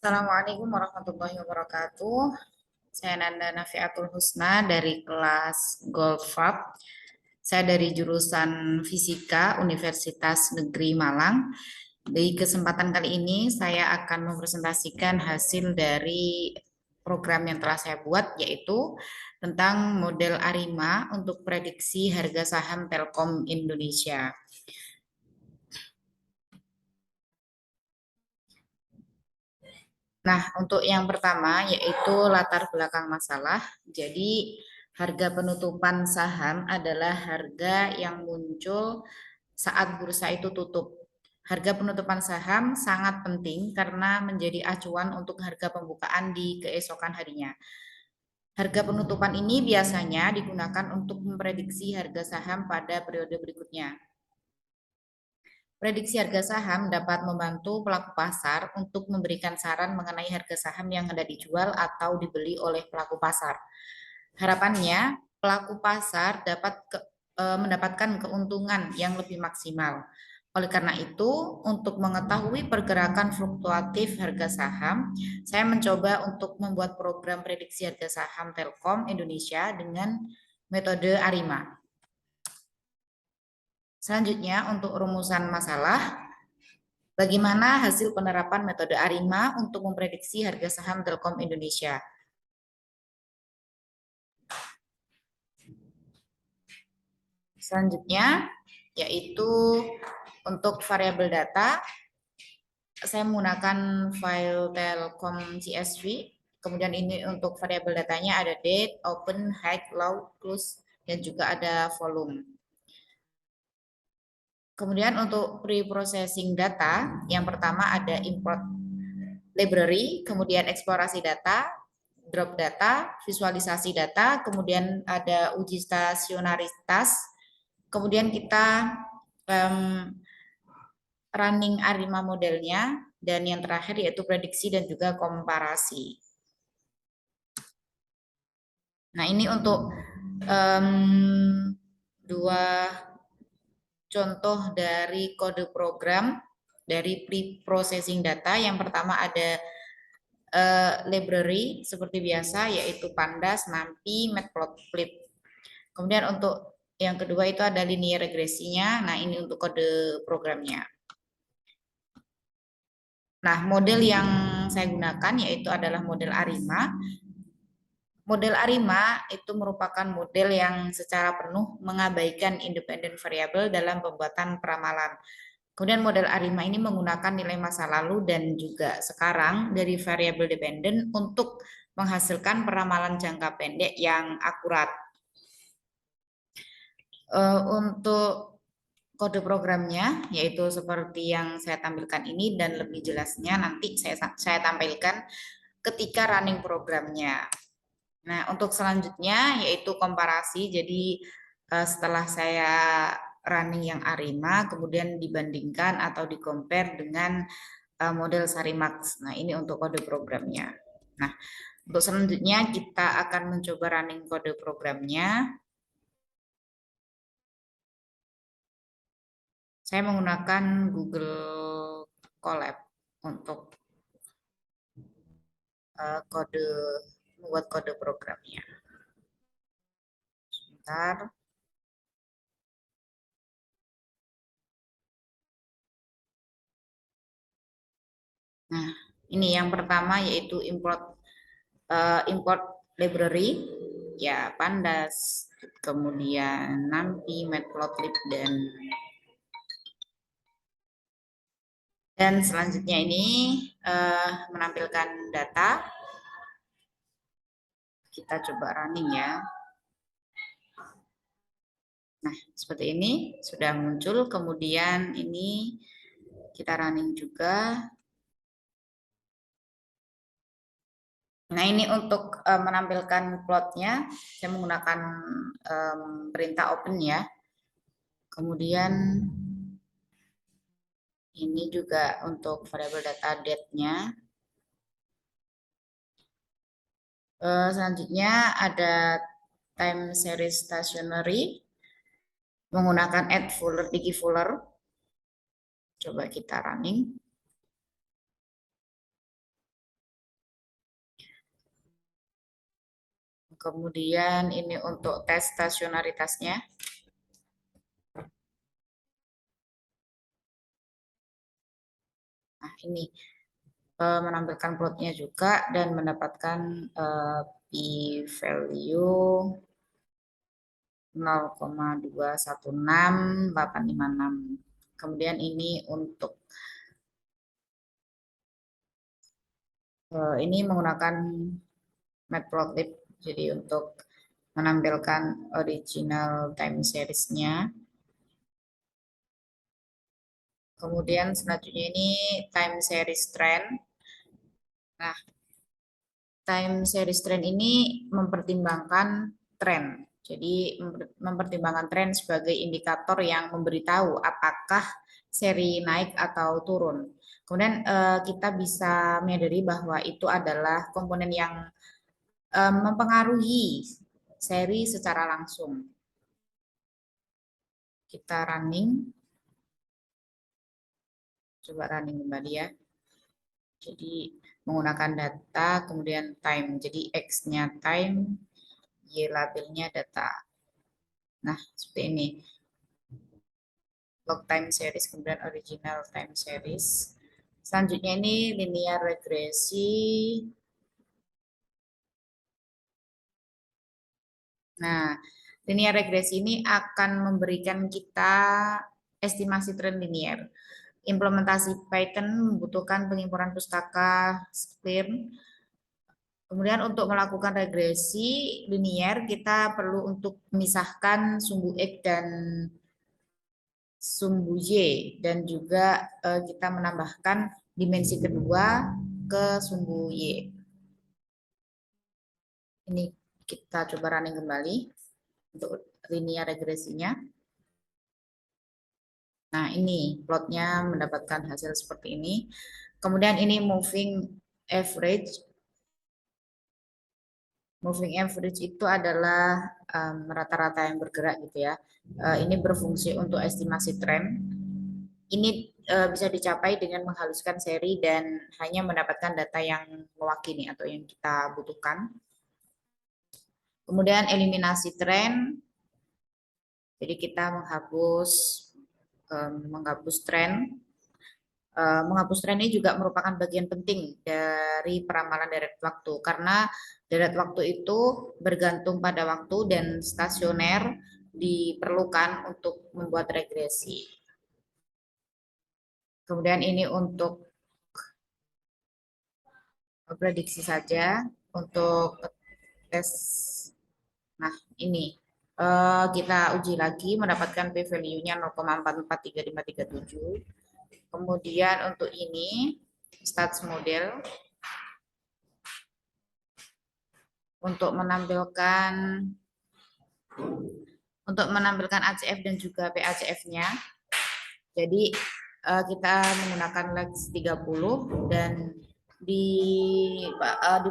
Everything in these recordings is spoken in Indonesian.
Assalamualaikum warahmatullahi wabarakatuh. Saya Nanda Nafiatul Husna dari kelas Golfab. Saya dari jurusan Fisika Universitas Negeri Malang. Di kesempatan kali ini saya akan mempresentasikan hasil dari program yang telah saya buat, yaitu tentang model ARIMA untuk prediksi harga saham Telkom Indonesia. Nah, untuk yang pertama yaitu latar belakang masalah. Jadi, harga penutupan saham adalah harga yang muncul saat bursa itu tutup. Harga penutupan saham sangat penting karena menjadi acuan untuk harga pembukaan di keesokan harinya. Harga penutupan ini biasanya digunakan untuk memprediksi harga saham pada periode berikutnya. Prediksi harga saham dapat membantu pelaku pasar untuk memberikan saran mengenai harga saham yang hendak dijual atau dibeli oleh pelaku pasar. Harapannya, pelaku pasar dapat mendapatkan keuntungan yang lebih maksimal. Oleh karena itu, untuk mengetahui pergerakan fluktuatif harga saham, saya mencoba untuk membuat program prediksi harga saham Telkom Indonesia dengan metode ARIMA. Selanjutnya, untuk rumusan masalah, bagaimana hasil penerapan metode ARIMA untuk memprediksi harga saham Telkom Indonesia? Selanjutnya, yaitu untuk variabel data, saya menggunakan file Telkom CSV. Kemudian ini untuk variabel datanya ada date, open, high, low, close, dan juga ada volume. Kemudian untuk pre-processing data, yang pertama ada import library, kemudian eksplorasi data, drop data, visualisasi data, kemudian ada uji stasionaritas, kemudian kita running ARIMA modelnya, dan yang terakhir yaitu prediksi dan juga komparasi. Nah, ini untuk dua contoh dari kode program dari pre-processing data. Yang pertama ada library seperti biasa, yaitu Pandas, NumPy, Matplotlib. Kemudian untuk yang kedua itu ada linear regresinya. Nah, ini untuk kode programnya. Nah, model yang saya gunakan yaitu adalah model ARIMA. Model ARIMA itu merupakan model yang secara penuh mengabaikan independen variabel dalam pembuatan peramalan. Kemudian model ARIMA ini menggunakan nilai masa lalu dan juga sekarang dari variabel dependen untuk menghasilkan peramalan jangka pendek yang akurat. Untuk kode programnya yaitu seperti yang saya tampilkan ini, dan lebih jelasnya nanti saya tampilkan ketika running programnya. Nah, untuk selanjutnya yaitu komparasi. Jadi setelah saya running yang ARIMA, kemudian dibandingkan atau di-compare dengan model Sarimax. Nah, ini untuk kode programnya. Nah, untuk selanjutnya kita akan mencoba running kode programnya. Saya menggunakan Google Colab untuk membuat kode programnya. Sebentar. Nah, ini yang pertama yaitu import library, ya Pandas, kemudian NumPy, Matplotlib, dan selanjutnya ini menampilkan data. Kita coba running ya. Nah, seperti ini sudah muncul. Kemudian ini kita running juga. Nah, ini untuk menampilkan plotnya, saya menggunakan perintah open ya. Kemudian ini juga untuk variabel data date-nya. Selanjutnya ada time series stationary menggunakan add fuller, digifuller. Coba kita running. Kemudian ini untuk tes stasionaritasnya. Nah, ini menampilkan plotnya juga dan mendapatkan p-value 0,216856. Kemudian ini untuk ini menggunakan matplotlib, jadi untuk menampilkan original time series-nya. Kemudian selanjutnya ini time series trend. Nah, time series trend ini mempertimbangkan tren. Jadi mempertimbangkan tren sebagai indikator yang memberitahu apakah seri naik atau turun. Kemudian kita bisa menyadari bahwa itu adalah komponen yang mempengaruhi seri secara langsung. Kita running. Coba running kembali ya. Jadi menggunakan data, kemudian time. Jadi X-nya time, Y labelnya data. Nah, seperti ini. Log time series, kemudian original time series. Selanjutnya ini linear regresi. Nah, linear regresi ini akan memberikan kita estimasi tren linear. Implementasi Python membutuhkan pengimportan pustaka Square. Kemudian untuk melakukan regresi linear, kita perlu untuk memisahkan sumbu X dan sumbu Y. Dan juga kita menambahkan dimensi kedua ke sumbu Y. Ini kita coba running kembali untuk linear regresinya. Nah, ini plotnya mendapatkan hasil seperti ini. Kemudian ini moving average. Moving average itu adalah rata-rata yang bergerak gitu ya. Ini berfungsi untuk estimasi tren. Ini bisa dicapai dengan menghaluskan seri dan hanya mendapatkan data yang mewakili atau yang kita butuhkan. Kemudian eliminasi tren. Jadi kita menghapus tren. Menghapus tren ini juga merupakan bagian penting dari peramalan deret waktu karena deret waktu itu bergantung pada waktu dan stasioner diperlukan untuk membuat regresi. Kemudian ini untuk prediksi saja untuk tes. Nah, ini kita uji lagi mendapatkan p-value-nya 0,443537. Kemudian untuk ini stats model untuk menampilkan ACF dan juga PACF-nya. Jadi kita menggunakan Lex 30 dan di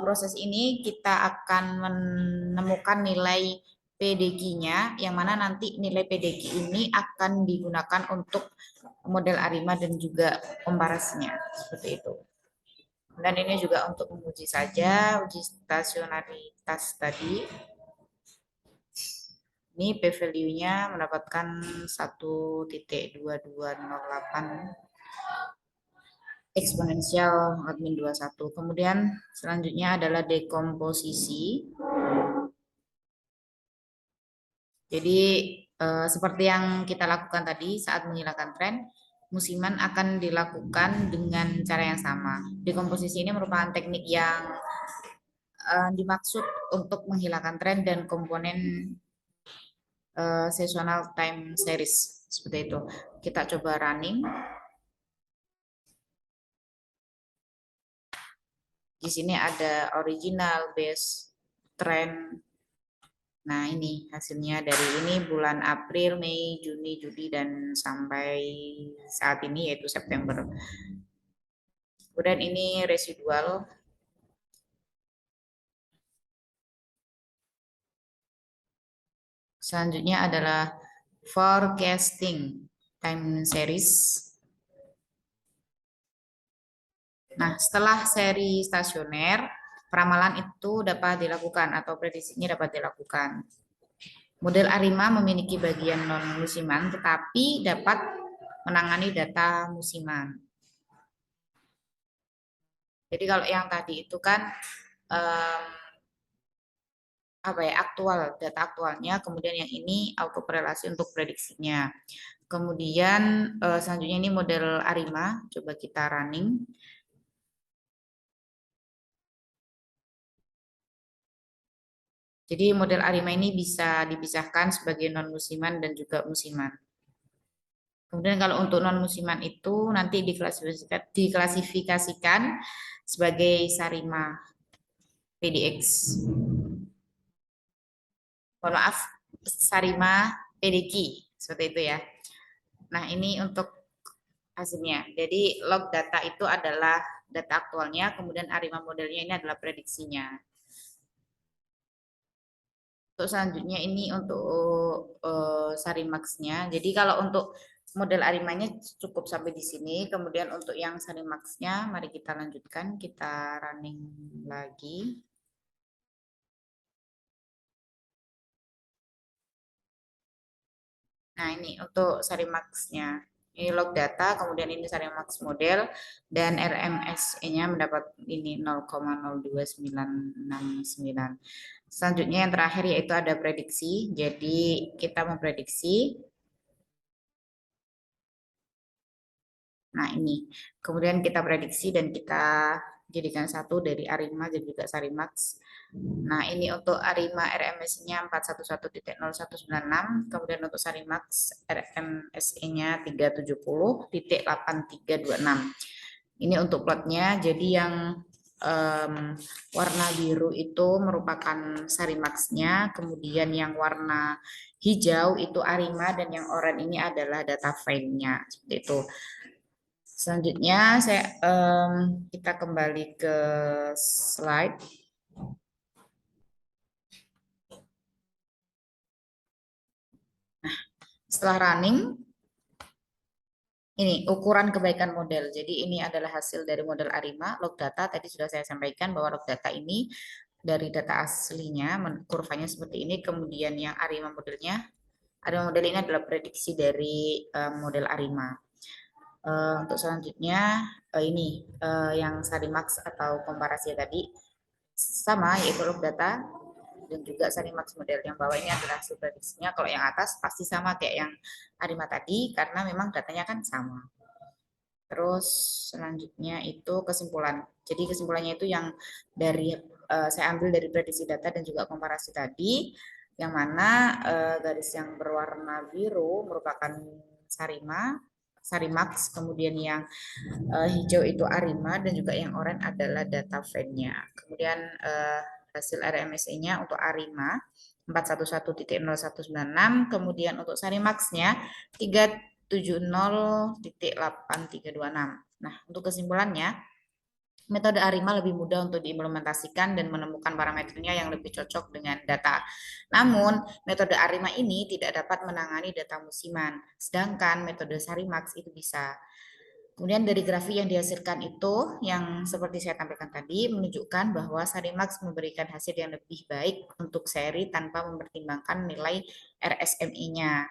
proses ini kita akan menemukan nilai PDQ-nya yang mana nanti nilai PDQ ini akan digunakan untuk model ARIMA dan juga komparasinya seperti itu. Dan ini juga untuk menguji saja uji stasionaritas tadi. Ini p-value-nya mendapatkan 1.2208 eksponensial admin 21. Kemudian selanjutnya adalah dekomposisi. Jadi seperti yang kita lakukan tadi saat menghilangkan tren, musiman akan dilakukan dengan cara yang sama. Dekomposisi ini merupakan teknik yang dimaksud untuk menghilangkan tren dan komponen seasonal time series seperti itu. Kita coba running. Di sini ada original, base, trend. Nah, ini hasilnya dari ini bulan April, Mei, Juni, Juli, dan sampai saat ini yaitu September. Kemudian ini residual. Selanjutnya adalah forecasting time series. Nah, setelah seri stasioner, Peramalan itu dapat dilakukan atau prediksinya dapat dilakukan. Model ARIMA memiliki bagian non-musiman tetapi dapat menangani data musiman. Jadi kalau yang tadi itu kan apa ya, aktual, data aktualnya, kemudian yang ini autokorelasi untuk prediksinya. Kemudian selanjutnya ini model ARIMA, coba kita running. Jadi model ARIMA ini bisa dipisahkan sebagai non musiman dan juga musiman. Kemudian kalau untuk non musiman itu nanti diklasifikasikan sebagai Sarima PDX. Mohon maaf, Sarima PDQ seperti itu ya. Nah, ini untuk hasilnya. Jadi log data itu adalah data aktualnya, kemudian ARIMA modelnya ini adalah prediksinya. Untuk selanjutnya ini untuk Sarimax-nya. Jadi kalau untuk model Arimanya cukup sampai di sini. Kemudian untuk yang Sarimax-nya, mari kita lanjutkan. Kita running lagi. Nah ini untuk Sarimax-nya. Ini log data, kemudian ini Sarimax model, dan RMSE-nya mendapat ini 0,02969. Selanjutnya yang terakhir yaitu ada prediksi. Jadi kita memprediksi. Nah ini, kemudian kita prediksi dan kita jadikan satu dari ARIMA dan juga Sarimax. Nah ini untuk ARIMA RMS-nya 411.0196, kemudian untuk Sarimax RMSE-nya 370.8326. Ini untuk plotnya, jadi yang warna biru itu merupakan Sarimax-nya, kemudian yang warna hijau itu ARIMA, dan yang oranye ini adalah data file-nya. Seperti itu. Selanjutnya kita kembali ke slide. Nah, setelah running, ini ukuran kebaikan model. Jadi ini adalah hasil dari model ARIMA, log data. Tadi sudah saya sampaikan bahwa log data ini dari data aslinya, kurvanya seperti ini. Kemudian yang ARIMA modelnya, ARIMA model ini adalah prediksi dari model ARIMA. Untuk selanjutnya ini yang Sarimax atau komparasi tadi sama, yaitu log data dan juga Sarimax model. Yang bawah ini adalah hasil prediksinya. Kalau yang atas pasti sama kayak yang ARIMA tadi karena memang datanya kan sama. Terus selanjutnya itu kesimpulan. Jadi kesimpulannya itu yang dari saya ambil dari prediksi data dan juga komparasi tadi, yang mana garis yang berwarna biru merupakan Sarimax, kemudian yang hijau itu ARIMA, dan juga yang oranye adalah data frame-nya. Kemudian hasil RMSE-nya untuk ARIMA 411.0196, kemudian untuk Sarimax-nya 370.8326. Nah, untuk kesimpulannya, metode ARIMA lebih mudah untuk diimplementasikan dan menemukan parameternya yang lebih cocok dengan data. Namun, metode ARIMA ini tidak dapat menangani data musiman, sedangkan metode Sarimax itu bisa. Kemudian dari grafik yang dihasilkan itu, yang seperti saya tampilkan tadi, menunjukkan bahwa Sarimax memberikan hasil yang lebih baik untuk seri tanpa mempertimbangkan nilai RSMI-nya,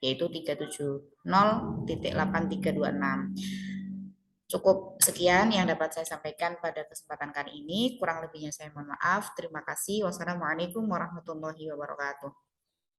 yaitu 370.8326. Cukup sekian yang dapat saya sampaikan pada kesempatan kali ini. Kurang lebihnya saya mohon maaf. Terima kasih. Wassalamualaikum warahmatullahi wabarakatuh.